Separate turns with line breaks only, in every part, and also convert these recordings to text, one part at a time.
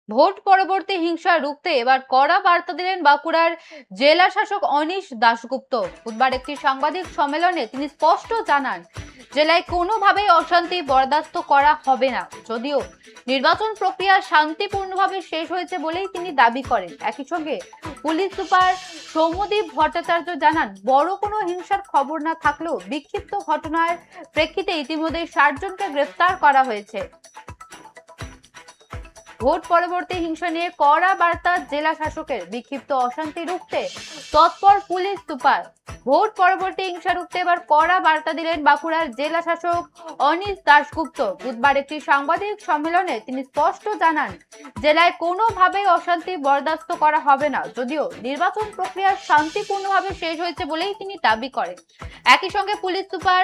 Vote পরবর্তী হিংসা রুখতে এবার কড়া বার্তা দিলেন বাঁকুড়ার জেলা শাসক অনীশ দাশগুপ্ত। বুধবার একটি সাংবাদিক সম্মেলনে তিনি স্পষ্ট জানান, জেলায় কোনোভাবেই অশান্তি বরদাস্ত করা হবে না। যদিও নির্বাচন প্রক্রিয়া শান্তিপূর্ণভাবে শেষ হয়েছে বলেই তিনি দাবি করেন। একই সঙ্গে পুলিশ সুপার সৌম্যদীপ ভট্টাচার্য জানান, বড় কোনো হিংসার খবর না থাকলেও বিক্ষিপ্ত ঘটনার প্রেক্ষিতে ইতিমধ্যে 60 জনকে গ্রেফতার করা হয়েছে। ভোট পরবর্তী হিংসা নিয়ে কড়া বার্তা জেলা শাসকের। বিক্ষিপ্ত অশান্তি রুখতে তৎপর পুলিশ সুপার। ভোট পরবর্তী হিংসা রুখতে এবার কড়া বার্তা দিলেন বাঁকুড়ার জেলা শাসক অনীশ দাশগুপ্ত। বুধবার একটি সাংবাদিক সম্মেলনে তিনি স্পষ্ট জানান, জেলায় কোনোভাবেই অশান্তি বরদাস্ত করা হবে না। যদিও নির্বাচন প্রক্রিয়া শান্তিপূর্ণভাবে শেষ হয়েছে বলেই তিনি দাবি করেন। একই সঙ্গে পুলিশ সুপার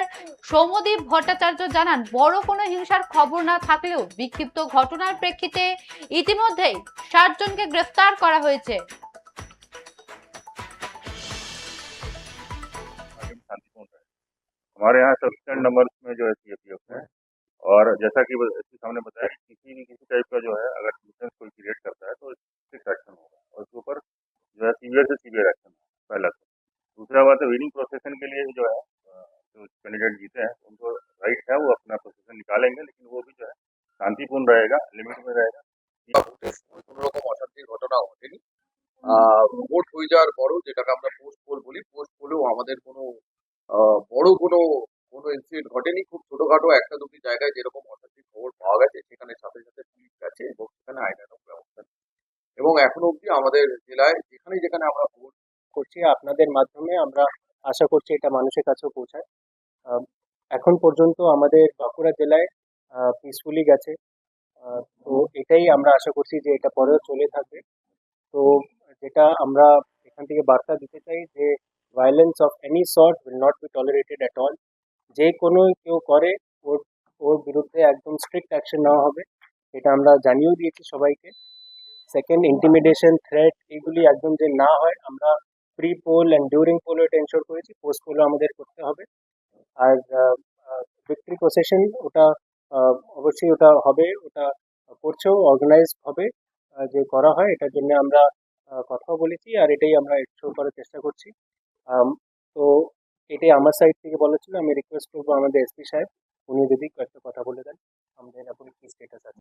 সৌম্যদীপ ভট্টাচার্য জানান, বড় কোনো হিংসার খবর না থাকলেও বিক্ষিপ্ত ঘটনার প্রেক্ষিতে ইতিমধ্যেই 60 জনকে গ্রেফতার করা হয়েছে।
हमारे यहाँ सफिशिएंट नंबर में जो है सीएपीएफ है। और जैसा कि सामने बताया कि किसी टाइप का जो है अगर न्यूसेंस कोई क्रिएट करता है तो स्ट्रिक्ट एक्शन होगा और उसके ऊपर जो है सीवियर से सीवियर एक्शन होगा। पहला तो दूसरा बात है, विनिंग प्रोसेसन के लिए जो है जो कैंडिडेट जीते हैं उनको राइट है, वो अपना प्रोसेसन निकालेंगे, लेकिन वो भी जो है शांतिपूर्ण रहेगा, लिमिट में रहेगा।
কোনো রকম অশান্তির ঘটনা ঘটেনি। ভোট হয়ে যাওয়ার পরও যেটাকে আমরা পোস্ট পোল বলি, পোস্ট পোলেও আমাদের কোনো বড় কোনো ইনসিডেন্ট ঘটেনি। খুব ছোটখাটো একটা দুটি জায়গায় যেরকম অশান্তির খবর পাওয়া গেছে সেখানে সাথে সাথে পুলিশ গেছে এবং সেখানে আইনানুগ ব্যবস্থা নিচ্ছে। এবং এখনো অব্দি আমাদের জেলায় যেখানে যেখানে আমরা ভোট
করছি আপনাদের মাধ্যমে, আমরা আশা করছি এটা মানুষের কাছেও পৌঁছায়। এখন পর্যন্ত আমাদের বাঁকুড়া জেলায় পিসফুলি গেছে। তো এটাই আমরা আশা করছি যে এটা পরেও চলে থাকবে। তো যেটা আমরা এখান থেকে বার্তা দিতে চাই যে violence of any sort will not be tolerated at all. যে কোনো কেউ করে ওর ওর বিরুদ্ধে একদম স্ট্রিক্ট অ্যাকশন নেওয়া হবে, এটা আমরা জানিয়েও দিয়েছি সবাইকে। সেকেন্ড, ইন্টিমিডেশন, থ্রেট এগুলি একদম যে না হয়, আমরা pre poll and during poll এটা এনশোর করেছি, পোস্ট পোলও আমাদের করতে হবে। আর ভিক্টরি প্রসেশন ওটা অবশ্যই ওটা হবে, ওটা করছেও, অর্গানাইজ হবে যে করা হয়, এটার জন্য আমরা কথাও বলেছি আর এটাই আমরা এনশোর করার চেষ্টা করছি। তো এটাই আমার সাইড থেকে বলা ছিল। আমি রিকোয়েস্ট করবো আমাদের এসপি সাহেব, উনি যদি কয়েকটা কথা বলে দেন আমাদের এখন কি স্টেটাস আছে।